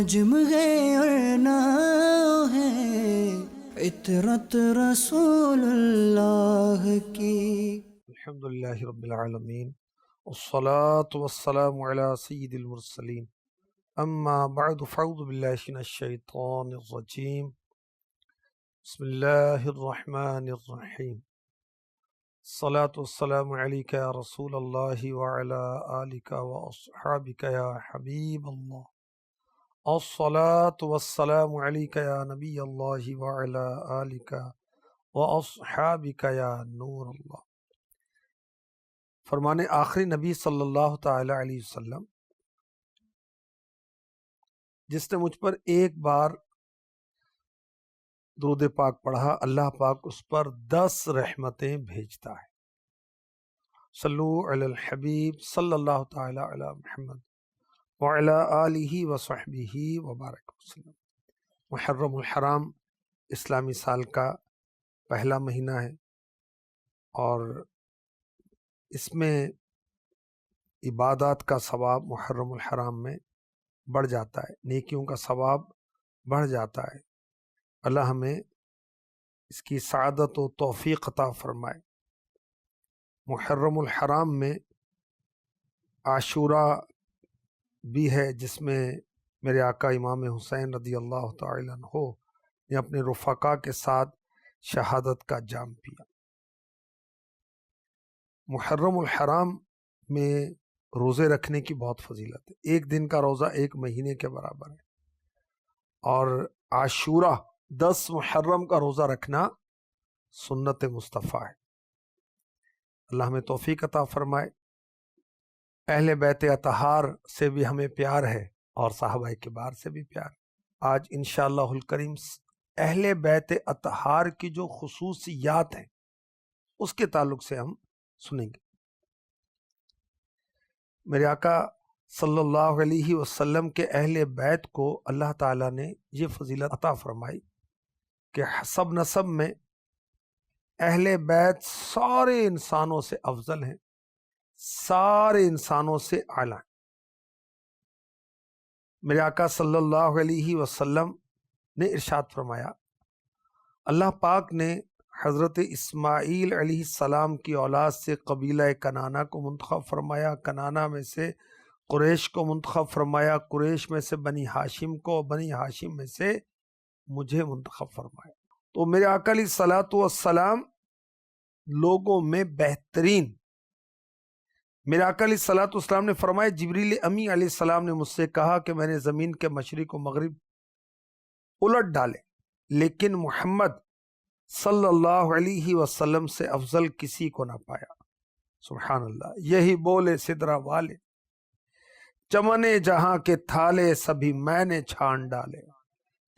نجم ہے اور ناؤ ہے عطرت رسول اللہ کی۔ الحمدللہ رب العالمین والصلاة والسلام علی سید المرسلین اما بعد فاعوذ باللہ من الشیطان الرجیم بسم اللہ الرحمن الرحیم الصلاة والسلام علیک یا رسول اللہ وعلی آلک واصحابک یا حبیب اللہ الصلاة والسلام علیک یا نبی اللہ وعلی آلک واصحابک یا نور اللہ۔ فرمان آخری نبی صلی اللہ تعالی علیہ وسلم، جس نے مجھ پر ایک بار درود پاک پڑھا، اللہ پاک اس پر 10 رحمتیں بھیجتا ہے۔ صلو علی الحبیب صلی اللہ تعالی علی محمد وعلی آلہ وصحبہ وبارک وسلم۔ محرم الحرام اسلامی سال کا پہلا مہینہ ہے اور اس میں عبادات کا ثواب محرم الحرام میں بڑھ جاتا ہے، نیکیوں کا ثواب بڑھ جاتا ہے۔ اللہ ہمیں اس کی سعادت و توفیق عطا فرمائے۔ محرم الحرام میں عاشورہ بھی ہے، جس میں میرے آقا امام حسین رضی اللہ تعالی عنہ نے اپنے رفقا کے ساتھ شہادت کا جام پیا۔ محرم الحرام میں روزے رکھنے کی بہت فضیلت ہے۔ ایک دن کا روزہ ایک مہینے کے برابر ہے، اور عاشورہ 10 محرم کا روزہ رکھنا سنت مصطفیٰ ہے۔ اللہ ہمیں توفیق عطا فرمائے۔ اہل بیت اطہار سے بھی ہمیں پیار ہے اور صحابہ کبار سے بھی پیار ہے۔ آج انشاءاللہ الکریم اہل بیت اطہار کی جو خصوصیات ہیں اس کے تعلق سے ہم سنیں گے۔ میرے آقا صلی اللہ علیہ وسلم کے اہل بیت کو اللہ تعالیٰ نے یہ فضیلت عطا فرمائی کہ حسب نسب میں اہل بیت سارے انسانوں سے افضل ہیں، سارے انسانوں سے اعلیٰ ہیں۔ میرے آقا صلی اللہ علیہ وسلم نے ارشاد فرمایا، اللہ پاک نے حضرت اسماعیل علیہ السلام کی اولاد سے قبیلہ کنانہ کو منتخب فرمایا، کنانہ میں سے قریش کو منتخب فرمایا، قریش میں سے بنی ہاشم کو، بنی ہاشم میں سے مجھے منتخب فرمایا۔ تو میرے آقا علیہ الصلوۃ والسلام لوگوں میں بہترین۔ میرے آقا علیہ الصلوۃ والسلام نے فرمایا، جبریل امی علیہ السلام نے مجھ سے کہا کہ میں نے زمین کے مشرق و مغرب الٹ ڈالے، لیکن محمد صلی اللہ علیہ وسلم سے افضل کسی کو نہ پایا۔ سبحان اللہ۔ یہی بولے سدرا والے، چمنے جہاں کے تھالے سبھی میں نے چھان ڈالے،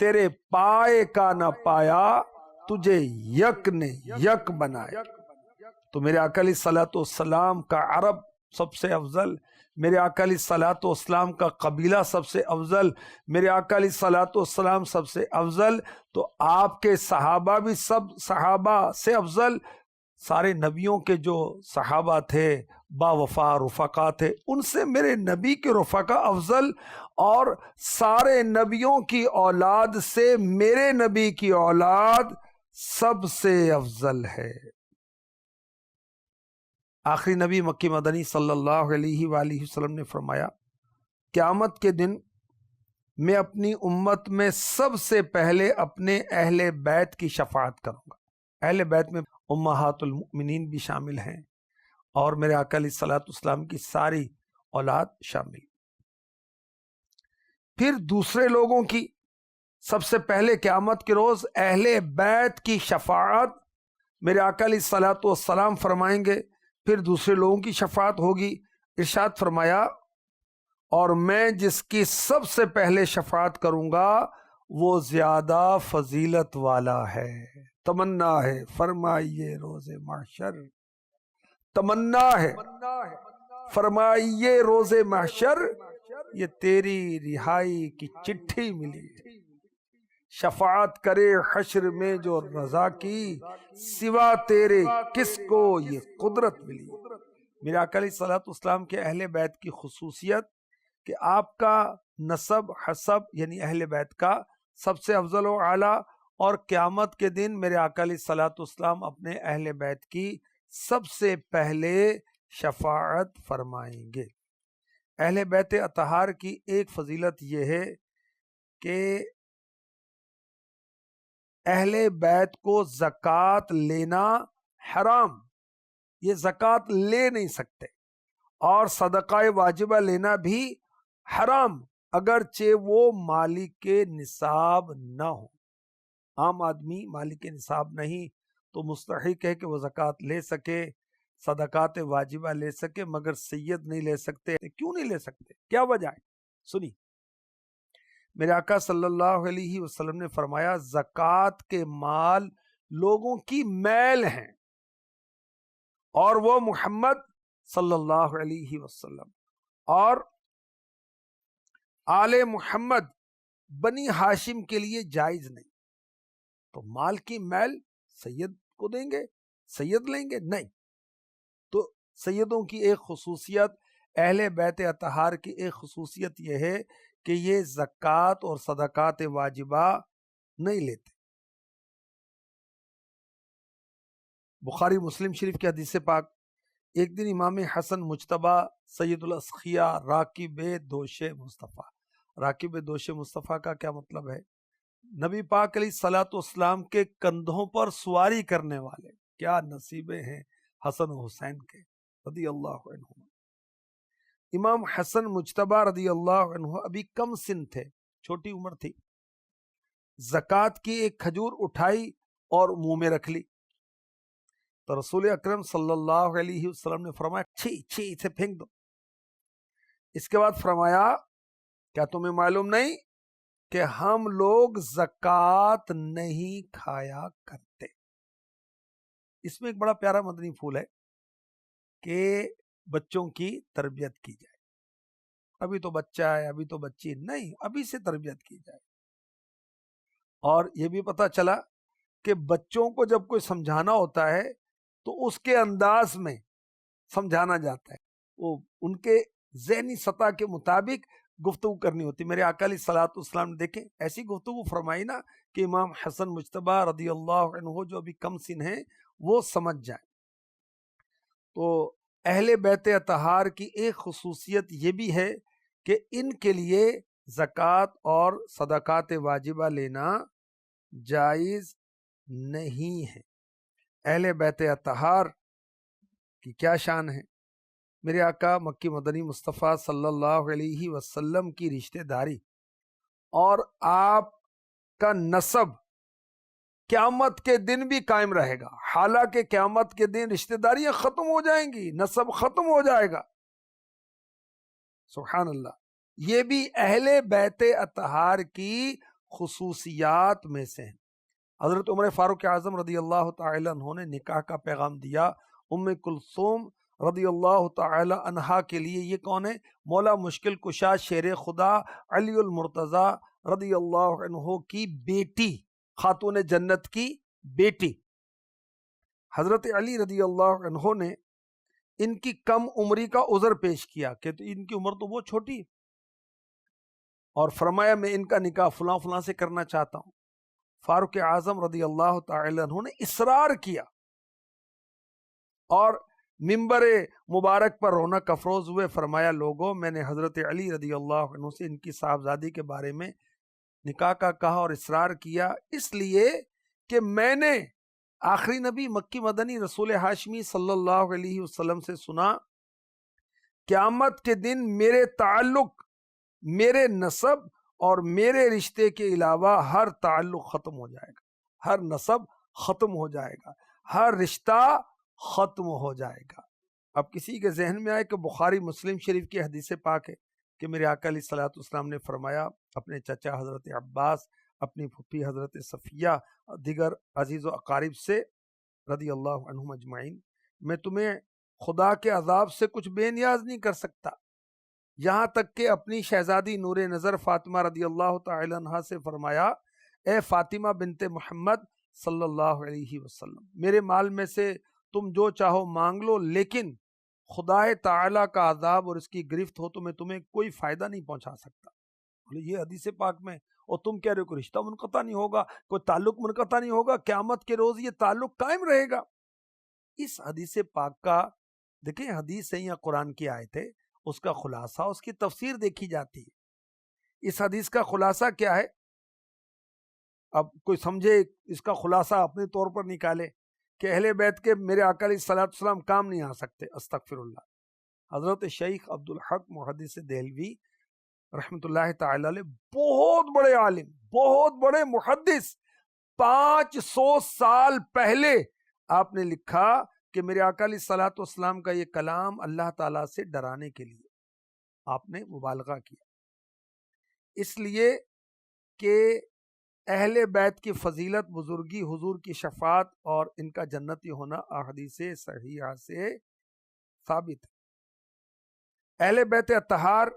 تیرے پائے کا نہ پایا تجھے یک نے یک بنایا۔ تو میرے آقا علیہ الصلوۃ والسلام کا عرب سب سے افضل، میرے آقا علیہ الصلوۃ والسلام کا قبیلہ سب سے افضل، میرے آقا علیہ الصلوۃ والسلام سب سے افضل، تو آپ کے صحابہ بھی سب صحابہ سے افضل۔ سارے نبیوں کے جو صحابہ تھے با وفا رفقا تھے، ان سے میرے نبی کے رفقا افضل، اور سارے نبیوں کی اولاد سے میرے نبی کی اولاد سب سے افضل ہے۔ آخری نبی مکی مدنی صلی اللہ علیہ وآلہ وسلم نے فرمایا، قیامت کے دن میں اپنی امت میں سب سے پہلے اپنے اہل بیت کی شفاعت کروں گا۔ اہل بیت میں امہات المؤمنین بھی شامل ہیں، اور میرے آقا علیہ الصلوۃ والسلام کی ساری اولاد شامل۔ پھر دوسرے لوگوں کی سب سے پہلے قیامت کے روز اہل بیت کی شفاعت میرے آقا علیہ الصلوۃ والسلام فرمائیں گے، پھر دوسرے لوگوں کی شفاعت ہوگی۔ ارشاد فرمایا، اور میں جس کی سب سے پہلے شفاعت کروں گا وہ زیادہ فضیلت والا ہے۔ تمنا ہے، فرمائیے روز محشر، تمنا ہے، فرمائیے روز محشر، یہ تیری رہائی کی چٹھی ملی، شفاعت کرے حشر میں جو رضا کی، سوا تیرے کس کو یہ قدرت ملی۔ میرے آقا علیہ الصلوۃ والسلام کے اہل بیت کی خصوصیت کہ آپ کا نسب حسب یعنی اہل بیت کا سب سے افضل و اعلیٰ، اور قیامت کے دن میرے آقا علیہ الصلوۃ والسلام اپنے اہل بیت کی سب سے پہلے شفاعت فرمائیں گے۔ اہل بیت اطہار کی ایک فضیلت یہ ہے کہ اہل بیت کو زکوٰۃ لینا حرام، یہ زکوٰۃ لے نہیں سکتے، اور صدقہ واجبہ لینا بھی حرام اگرچہ وہ مالک کے نصاب نہ ہو۔ عام آدمی مالک کے نصاب نہیں تو مستحق ہے کہ وہ زکوٰۃ لے سکے، صدقات واجبہ لے سکے، مگر سید نہیں لے سکتے۔ کیوں نہیں لے سکتے؟ کیا وجہ ہے؟ سنی، میرے آقا صلی اللہ علیہ وسلم نے فرمایا زکوٰۃ کے مال لوگوں کی میل ہیں، اور وہ محمد صلی اللہ علیہ وسلم اور آل محمد بنی ہاشم کے لیے جائز نہیں۔ تو مال کی میل سید کو دیں گے، سید لیں گے؟ نہیں۔ تو سیدوں کی ایک خصوصیت، اہل بیت اطہار کی ایک خصوصیت یہ ہے کہ یہ زکوٰۃ اور صدقات واجبہ نہیں لیتے۔ بخاری مسلم شریف کی حدیث پاک، ایک دن امام حسن مجتبیٰ سید الاسخیاء راکب دوش مصطفیٰ، راکب دوش مصطفیٰ کا کیا مطلب ہے؟ نبی پاک علیہ الصلوۃ والسلام کے کندھوں پر سواری کرنے والے، کیا نصیبیں ہیں حسن و حسین کے رضی اللہ عنہ۔ امام حسن مجتبیٰ رضی اللہ عنہ ابھی کم سن تھے، چھوٹی عمر تھی، زکوٰۃ کی ایک کھجور اٹھائی اور منہ میں رکھ لی، تو رسول اکرم صلی اللہ علیہ وسلم نے فرمایا چھی چھی، اسے پھینک دو۔ اس کے بعد فرمایا کیا تمہیں معلوم نہیں کہ ہم لوگ زکوٰۃ نہیں کھایا کرتے؟ اس میں ایک بڑا پیارا مدنی پھول ہے کہ بچوں کی تربیت کی جائے۔ ابھی تو بچہ ہے، ابھی تو بچی نہیں، ابھی سے تربیت کی جائے۔ اور یہ بھی پتہ چلا کہ بچوں کو جب کوئی سمجھانا ہوتا ہے تو اس کے انداز میں سمجھانا جاتا ہے، وہ ان کے ذہنی سطح کے مطابق گفتگو کرنی ہوتی۔ میرے آقا علیہ الصلوۃ والسلام نے دیکھیں ایسی گفتگو فرمائی نا کہ امام حسن مجتبیٰ رضی اللہ عنہ جو ابھی کم سن ہیں وہ سمجھ جائیں۔ تو اہل بیت اطہار کی ایک خصوصیت یہ بھی ہے کہ ان کے لیے زکوٰۃ اور صدقات واجبہ لینا جائز نہیں ہے۔ اہل بیت اطہار کی کیا شان ہے؟ میرے آقا مکی مدنی مصطفیٰ صلی اللہ علیہ وسلم کی رشتہ داری اور آپ کا نسب قیامت کے دن بھی قائم رہے گا، حالانکہ قیامت کے دن رشتہ داریاں ختم ہو جائیں گی، نسب ختم ہو جائے گا۔ سبحان اللہ، یہ بھی اہل بیت اطہار کی خصوصیات میں سے ہیں۔ حضرت عمر فاروق اعظم رضی اللہ تعالی عنہ نے نکاح کا پیغام دیا۔ ام کلثوم رضی اللہ تعالی عنہا کے لیے یہ کون ہے؟ مولا مشکل کشا شیر خدا علی المرتضیٰ رضی اللہ عنہ کی بیٹی، خاتون جنت کی بیٹی۔ حضرت علی رضی اللہ عنہ نے ان کی کم عمری کا عذر پیش کیا کہ ان کی عمر تو بہت چھوٹی ہے، اور فرمایا میں ان کا نکاح فلاں فلاں سے کرنا چاہتا ہوں۔ فاروق اعظم رضی اللہ تعالی عنہ نے اصرار کیا اور ممبر مبارک پر رونق افروز ہوئے، فرمایا لوگوں میں نے حضرت علی رضی اللہ عنہ سے ان کی صاحبزادی کے بارے میں نکاح کا کہا اور اصرار کیا، اس لیے کہ میں نے آخری نبی مکی مدنی رسول ہاشمی صلی اللہ علیہ وسلم سے سنا قیامت کے دن میرے تعلق، میرے نسب اور میرے رشتے کے علاوہ ہر تعلق ختم ہو جائے گا، ہر نسب ختم ہو جائے گا، ہر رشتہ ختم ہو جائے گا۔ اب کسی کے ذہن میں آئے کہ بخاری مسلم شریف کی حدیث پاک ہے کہ میرے آقا علیہ الصلوۃ والسلام نے فرمایا اپنے چچا حضرت عباس، اپنی پھپھی حضرت صفیہ، دیگر عزیز و اقارب سے رضی اللہ عنہم اجمعین، میں تمہیں خدا کے عذاب سے کچھ بے نیاز نہیں کر سکتا، یہاں تک کہ اپنی شہزادی نور نظر فاطمہ رضی اللہ تعالی عنہا سے فرمایا اے فاطمہ بنت محمد صلی اللہ علیہ وسلم، میرے مال میں سے تم جو چاہو مانگ لو، لیکن خدا تعالی کا عذاب اور اس کی گرفت ہو تو میں تمہیں کوئی فائدہ نہیں پہنچا سکتا۔ بولے یہ حدیث پاک میں، اور تم کہہ رہے ہو کہ رشتہ منقطع نہیں ہوگا، کوئی تعلق منقطع نہیں ہوگا، قیامت کے روز یہ تعلق قائم رہے گا۔ اس حدیث پاک کا دیکھیں، حدیث ہے یا قرآن کی آیت ہے، اس کا خلاصہ، اس کی تفسیر دیکھی جاتی ہے۔ اس حدیث کا خلاصہ کیا ہے؟ اب کوئی سمجھے اس کا خلاصہ اپنے طور پر نکالے کہ اہل بیت کے میرے آقا علیہ الصلوۃ والسلام کام نہیں آ سکتے، استغفر اللہ۔ حضرت شیخ عبدالحق محدث دہلوی رحمۃ اللہ تعالی علیہ بہت بڑے عالم، بہت بڑے محدث، 500 سال پہلے آپ نے لکھا کہ میرے آقا علیہ الصلوۃ والسلام کا یہ کلام اللہ تعالیٰ سے ڈرانے کے لیے آپ نے مبالغہ کیا، اس لیے کہ اہل بیت کی فضیلت، بزرگی، حضور کی شفاعت اور ان کا جنتی ہونا احادیث صحیحہ سے ثابت ہے۔ اہل بیت اطہار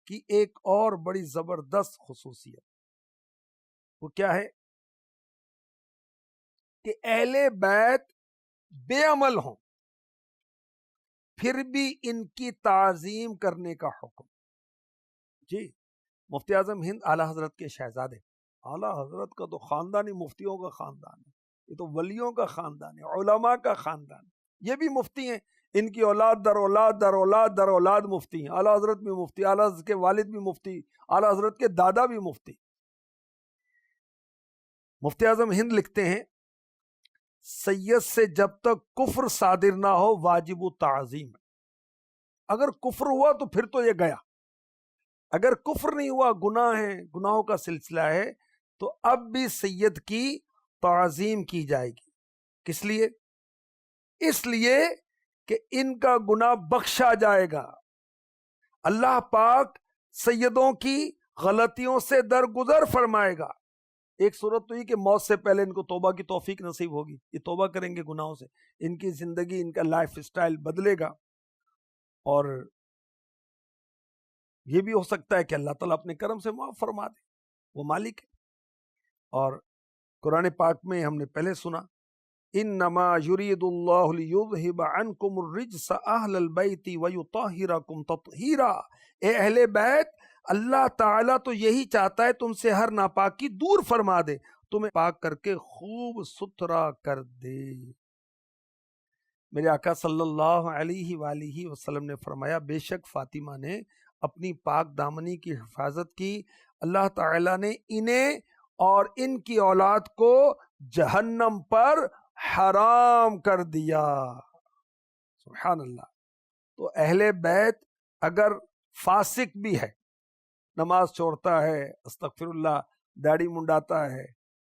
کی ایک اور بڑی زبردست خصوصیت وہ کیا ہے کہ اہل بیت بے عمل ہوں پھر بھی ان کی تعظیم کرنے کا حکم۔ جی، مفتی اعظم ہند اعلیٰ حضرت کے شہزادے، اعلیٰ حضرت کا تو خاندان ہی مفتیوں کا خاندان ہے، یہ تو ولیوں کا خاندان ہے، علماء کا خاندان ہے، یہ بھی مفتی ہیں، ان کی اولاد در اولاد در اولاد در اولاد مفتی ہیں، اعلیٰ حضرت بھی مفتی، اعلیٰ حضرت کے والد بھی مفتی، اعلیٰ حضرت کے دادا بھی مفتی۔ مفتی اعظم ہند لکھتے ہیں سید سے جب تک کفر صادر نہ ہو واجب و تعظیم، اگر کفر ہوا تو پھر تو یہ گیا، اگر کفر نہیں ہوا، گناہ ہے، گناہوں کا سلسلہ ہے، تو اب بھی سید کی تعظیم کی جائے گی۔ کس لیے؟ اس لیے کہ ان کا گناہ بخشا جائے گا، اللہ پاک سیدوں کی غلطیوں سے درگزر فرمائے گا۔ ایک صورت تو یہ کہ موت سے پہلے ان کو توبہ کی توفیق نصیب ہوگی، یہ توبہ کریں گے گناہوں سے، ان کی زندگی، ان کا لائف سٹائل بدلے گا، اور یہ بھی ہو سکتا ہے کہ اللہ تعالیٰ اپنے کرم سے معاف فرما دے، وہ مالک ہے۔ اور قرآن پاک میں ہم نے پہلے سنا انما یرید اللہ لیذہب عنکم الرجس اہل البیت ویطہرکم تطہیرا، اے اہل بیت، اللہ تعالیٰ تو یہی چاہتا ہے تم سے ہر ناپاکی دور فرما دے، تمہیں پاک کر کے خوب ستھرا کر دے۔ میرے آقا صلی اللہ علیہ وآلہ وسلم نے فرمایا بے شک فاطمہ نے اپنی پاک دامنی کی حفاظت کی، اللہ تعالیٰ نے انہیں اور ان کی اولاد کو جہنم پر حرام کر دیا۔ سبحان اللہ۔ تو اہل بیت اگر فاسق بھی ہے، نماز چھوڑتا ہے، استغفر اللہ، داڑھی منڈاتا ہے،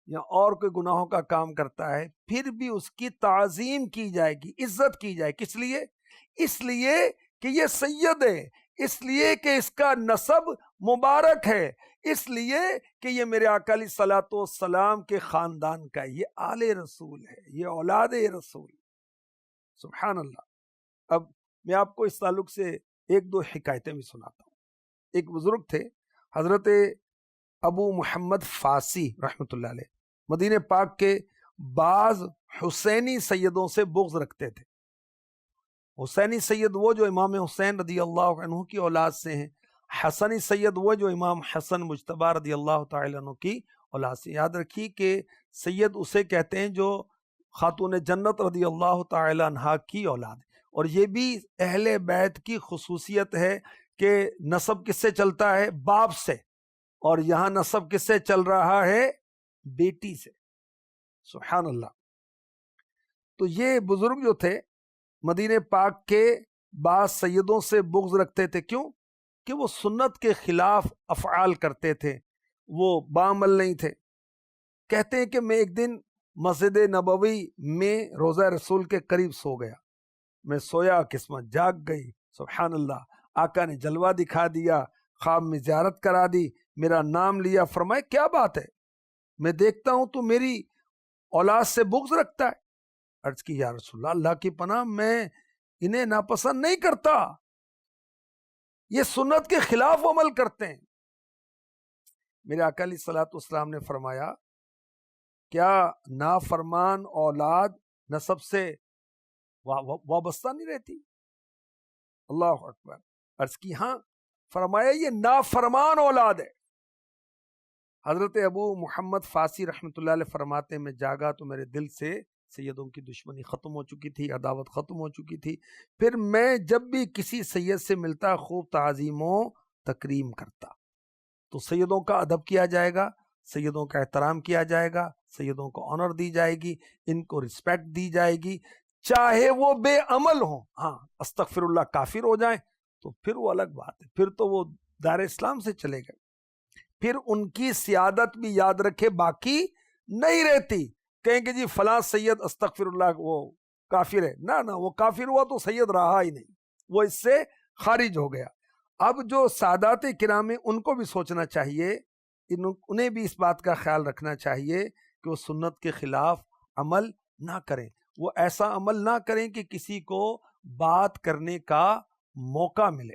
یا اور کوئی گناہوں کا کام کرتا ہے، پھر بھی اس کی تعظیم کی جائے گی، عزت کی جائے۔ کس لیے؟ اس لیے کہ یہ سید ہے، اس لیے کہ اس کا نسب مبارک ہے، اس لیے کہ یہ میرے آقا علیہ الصلوۃ والسلام کے خاندان کا ہے، یہ آل رسول ہے، یہ اولاد رسول۔ سبحان اللہ۔ اب میں آپ کو اس تعلق سے ایک دو حکایتیں بھی سناتا ہوں۔ ایک بزرگ تھے حضرت ابو محمد فاسی رحمۃ اللہ علیہ، مدینہ پاک کے بعض حسینی سیدوں سے بغض رکھتے تھے۔ حسینی سید وہ جو امام حسین رضی اللہ عنہ کی اولاد سے ہیں، حسنی سید وہ جو امام حسن مجتبی رضی اللہ تعالی عنہ کی اولاد سے۔ یاد رکھیے کہ سید اسے کہتے ہیں جو خاتون جنت رضی اللہ تعالی عنہ کی اولاد، اور یہ بھی اہل بیت کی خصوصیت ہے کہ نسب کس سے چلتا ہے؟ باپ سے، اور یہاں نسب کس سے چل رہا ہے؟ بیٹی سے۔ سبحان اللہ۔ تو یہ بزرگ جو تھے مدینہ پاک کے بعض سیدوں سے بغض رکھتے تھے۔ کیوں؟ کہ وہ سنت کے خلاف افعال کرتے تھے، وہ بعمل نہیں تھے۔ کہتے ہیں کہ میں ایک دن مسجد نبوی میں روضہ رسول کے قریب سو گیا، میں سویا، قسمت جاگ گئی، سبحان اللہ، آقا نے جلوہ دکھا دیا، خواب میں زیارت کرا دی، میرا نام لیا، فرمائے کیا بات ہے؟ میں دیکھتا ہوں تو میری اولاد سے بغض رکھتا ہے۔ عرض کی یا رسول اللہ، اللہ کی پناہ، میں انہیں ناپسند نہیں کرتا، یہ سنت کے خلاف عمل کرتے ہیں۔ میرے آقا علیہ الصلوۃ والسلام نے فرمایا کیا نافرمان اولاد نسب سے وابستہ نہیں رہتی؟ اللہ اکبر۔ عرض کی ہاں۔ فرمایا یہ نافرمان اولاد ہے، حضرت ابو محمد فاسی رحمۃ اللہ علیہ فرماتے ہیں میں جاگا تو میرے دل سے سیدوں کی دشمنی ختم ہو چکی تھی، عداوت ختم ہو چکی تھی. پھر میں جب بھی کسی سید سے ملتا خوب تعظیم و تکریم کرتا. تو سیدوں کا ادب کیا جائے گا، سیدوں کا احترام کیا جائے گا، سیدوں کو آنر دی جائے گی، ان کو رسپیکٹ دی جائے گی، چاہے وہ بے عمل ہوں. ہاں استغفر اللہ کافر ہو جائیں تو پھر وہ الگ بات ہے، پھر تو وہ دار اسلام سے چلے گئے. پھر ان کی سیادت بھی یاد رکھے باقی نہیں رہتی. کہیں کہ جی فلاں سید استغفر اللہ وہ کافر ہے، نہ وہ کافر ہوا تو سید رہا ہی نہیں، وہ اس سے خارج ہو گیا. اب جو سادات کرام ہیں ان کو بھی سوچنا چاہیے، انہیں بھی اس بات کا خیال رکھنا چاہیے کہ وہ سنت کے خلاف عمل نہ کریں، وہ ایسا عمل نہ کریں کہ کسی کو بات کرنے کا موقع ملے.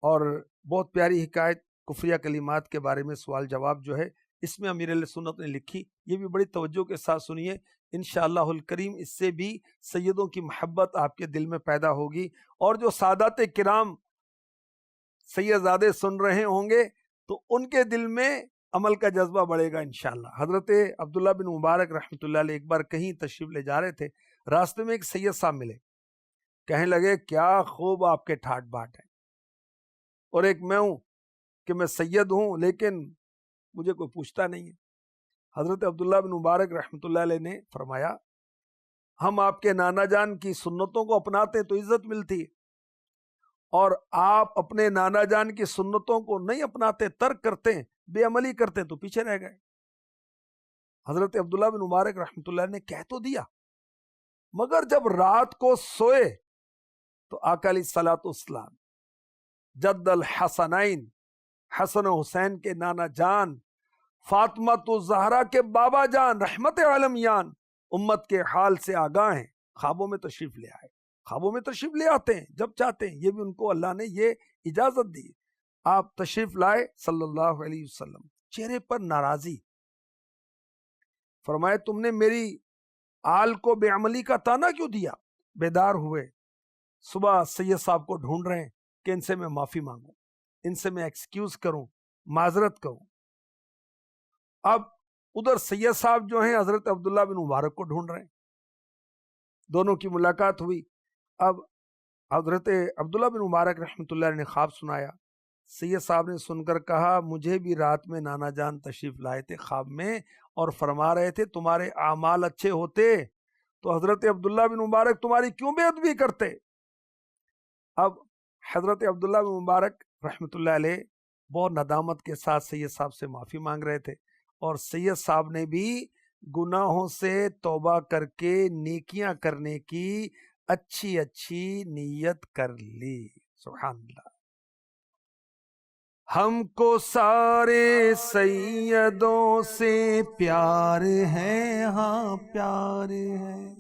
اور بہت پیاری حکایت کفریہ کلمات کے بارے میں سوال جواب جو ہے اس میں امیر اہل سنت نے لکھی، یہ بھی بڑی توجہ کے ساتھ سنیے، انشاءاللہ الکریم اس سے بھی سیدوں کی محبت آپ کے دل میں پیدا ہوگی. اور جو سادات کرام سیدزادے سن رہے ہوں گے تو ان کے دل میں عمل کا جذبہ بڑھے گا انشاءاللہ. حضرت عبداللہ بن مبارک رحمۃ اللہ علیہ ایک بار کہیں تشریف لے جا رہے تھے، راستے میں ایک سید صاحب ملے، کہنے لگے کیا خوب آپ کے ٹھاٹ باٹ ہیں، اور ایک میں ہوں کہ میں سید ہوں لیکن مجھے کوئی پوچھتا نہیں ہے. حضرت عبداللہ بن مبارک رحمۃ اللہ علیہ نے فرمایا ہم آپ کے نانا جان کی سنتوں کو اپناتے تو عزت ملتی ہے، اور آپ اپنے نانا جان کی سنتوں کو نہیں اپناتے، ترک کرتے ہیں، بے عملی کرتے ہیں تو پیچھے رہ گئے. حضرت عبداللہ بن مبارک رحمۃ اللہ نے کہہ تو دیا، مگر جب رات کو سوئے تو آقا علیہ الصلوۃ والسلام جد الحسنین حسن و حسین کے نانا جان، فاطمہ تو زہرا کے بابا جان، رحمت عالمیان امت کے حال سے آگاہ ہیں، خوابوں میں تشریف لے آئے. خوابوں میں تشریف لے آتے ہیں جب چاہتے ہیں، یہ بھی ان کو اللہ نے یہ اجازت دی. آپ تشریف لائے صلی اللہ علیہ وسلم، چہرے پر ناراضی، فرمائے تم نے میری آل کو بے عملی کا تانا کیوں دیا؟ بیدار ہوئے، صبح سید صاحب کو ڈھونڈ رہے ہیں کہ ان سے میں معافی مانگوں، ان سے میں ایکسکیوز کروں، معذرت کروں. اب ادھر سید صاحب جو ہیں حضرت عبداللہ بن مبارک کو ڈھونڈ رہے ہیں، دونوں کی ملاقات ہوئی. اب حضرت عبداللہ بن مبارک رحمۃ اللہ نے خواب سنایا. سید صاحب نے سن کر کہا مجھے بھی رات میں نانا جان تشریف لائے تھے خواب میں اور فرما رہے تھے تمہارے اعمال اچھے ہوتے تو حضرت عبداللہ بن مبارک تمہاری کیوں بے ادبی کرتے؟ اب حضرت عبداللہ بن مبارک رحمۃ اللہ علیہ بہت ندامت کے ساتھ سید صاحب سے معافی مانگ رہے تھے، اور سید صاحب نے بھی گناہوں سے توبہ کر کے نیکیاں کرنے کی اچھی اچھی نیت کر لی. سبحان اللہ. ہم کو سارے سیدوں سے پیار ہے، ہاں پیار ہے،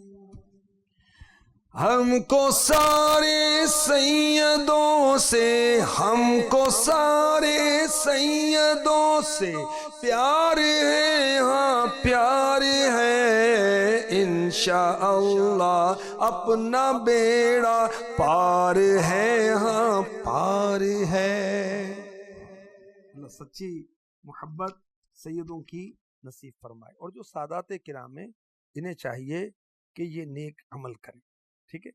ہم کو سارے سیدوں سے، ہم کو سارے سیدوں سے پیار ہے، ہاں پیار ہے، انشاءاللہ اپنا بیڑا پار ہے، ہاں پار ہے. اللہ سچی محبت سیدوں کی نصیب فرمائے. اور جو سادات کرام ہیں انہیں چاہیے کہ یہ نیک عمل کریں، ٹھیک ہے،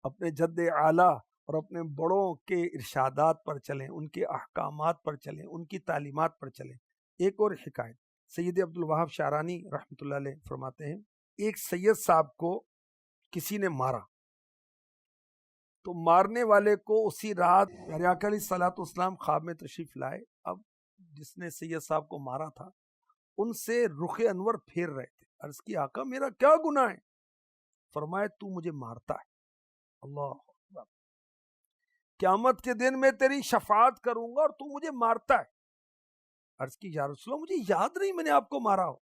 اپنے جد اعلیٰ اور اپنے بڑوں کے ارشادات پر چلیں، ان کے احکامات پر چلیں، ان کی تعلیمات پر چلیں. ایک اور حکایت سید عبد الوہاب شعرانی رحمۃ اللہ علیہ فرماتے ہیں ایک سید صاحب کو کسی نے مارا تو مارنے والے کو اسی رات پیارے آقا علیہ الصلوۃ والسلام خواب میں تشریف لائے. اب جس نے سید صاحب کو مارا تھا ان سے رخ انور پھیر رہے تھے. عرض کی آقا میرا کیا گناہ ہے؟ فرمائے تو مجھے مارتا ہے. اللہ اکبر. قیامت کے دن میں تیری شفاعت کروں گا اور تو مجھے مارتا ہے. عرض کی یا رسول اللہ مجھے یاد نہیں میں نے آپ کو مارا ہو.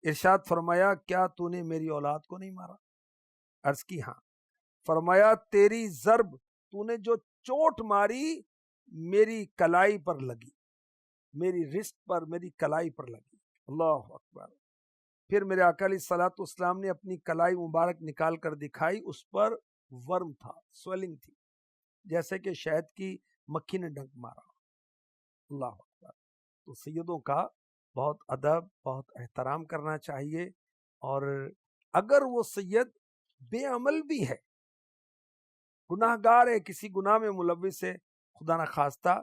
ارشاد فرمایا کیا تو نے میری اولاد کو نہیں مارا؟ عرض کی ہاں. فرمایا تیری ضرب تو نے جو چوٹ ماری میری کلائی پر لگی، میری رسٹ پر، میری کلائی پر لگی. اللہ اکبر. پھر میرے آقا علیہ الصلوۃ والسلام نے اپنی کلائی مبارک نکال کر دکھائی، اس پر ورم تھا، سویلنگ تھی، جیسے کہ شہد کی مکھی نے ڈنک مارا. اللہ اکبر. تو سیدوں کا بہت ادب، بہت احترام کرنا چاہیے، اور اگر وہ سید بے عمل بھی ہے، گناہ گار ہے، کسی گناہ میں ملوث ہے خدا نخواستہ،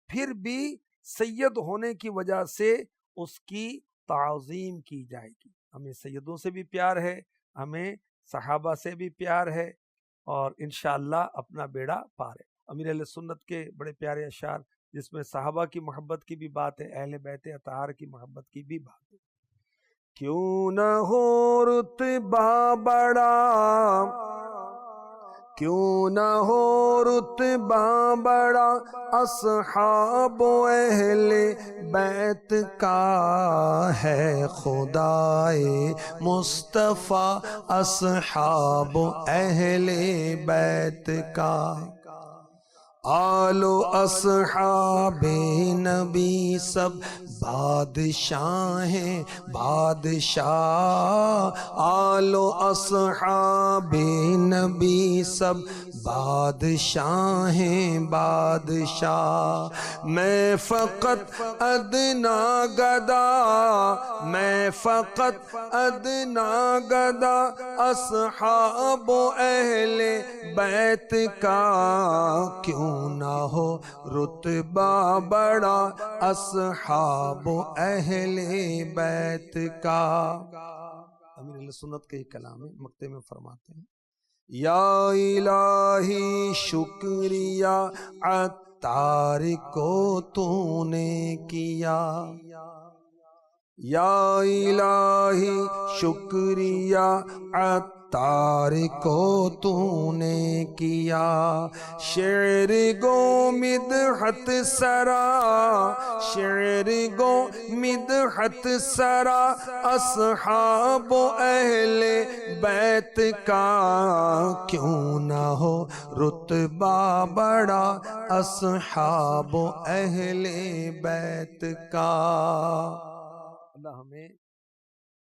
پھر بھی سید ہونے کی وجہ سے اس کی تعظیم کی جائے گی۔ ہمیں سیدوں سے بھی پیار ہے، ہمیں صحابہ سے بھی پیار ہے، اور انشاءاللہ اپنا بیڑا پار ہے۔ امیر اہل سنت کے بڑے پیارے اشعار جس میں صحابہ کی محبت کی بھی بات ہے، اہل بیت اطہار کی محبت کی بھی بات ہے۔ کیوں نہ ہو رتبہ بڑا، کیوں نہ ہو رتبہ بڑا اصحاب و اہل بیت کا ہے، خدائے مصطفیٰ اصحاب و اہل بیت کا۔ آل و اصحاب نبی سب بادشاہ ہیں بادشاہ، آل و اصحاب نبی سب بادشاہ ہیں بادشاہ۔ میں فقط ادنا گدا، میں فقط ادنا گدا اصحاب و اہل بیت کا، کیوں نہ ہو رتبہ بڑا اصحاب و اہل بیت کا۔ امیر اہل سنت کے ہی کلام ہے، مقطع میں فرماتے ہیں، یا الہی شکریہ عطار کو تو نے کیا، یا الہی شکریہ عطار کو تو نے کیا، شعر گو مدحت سرا، شعر گو مدحت سرا اصحاب و اہل بیت کا، کیوں نہ ہو رتبہ بڑا اصحاب و اہل بیت کا۔ اللہ ہمیں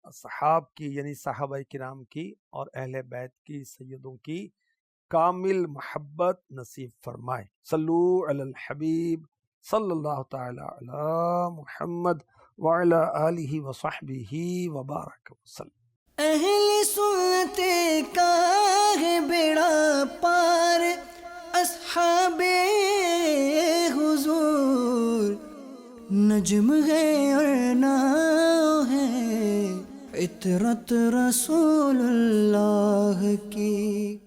اصحاب کی یعنی صحابہ کرام کی اور اہل بیت کی سیدوں کی کامل محبت نصیب فرمائے۔ صلو علی الحبیب صلی اللہ تعالی علی محمد وعلی آلہ وصحبہ وبارک وسلم۔ اہل سنت کا ہے بیڑا پار، اصحاب حضور نجم ہے اور ناؤ ہے، عطرت رسول اللہ کی۔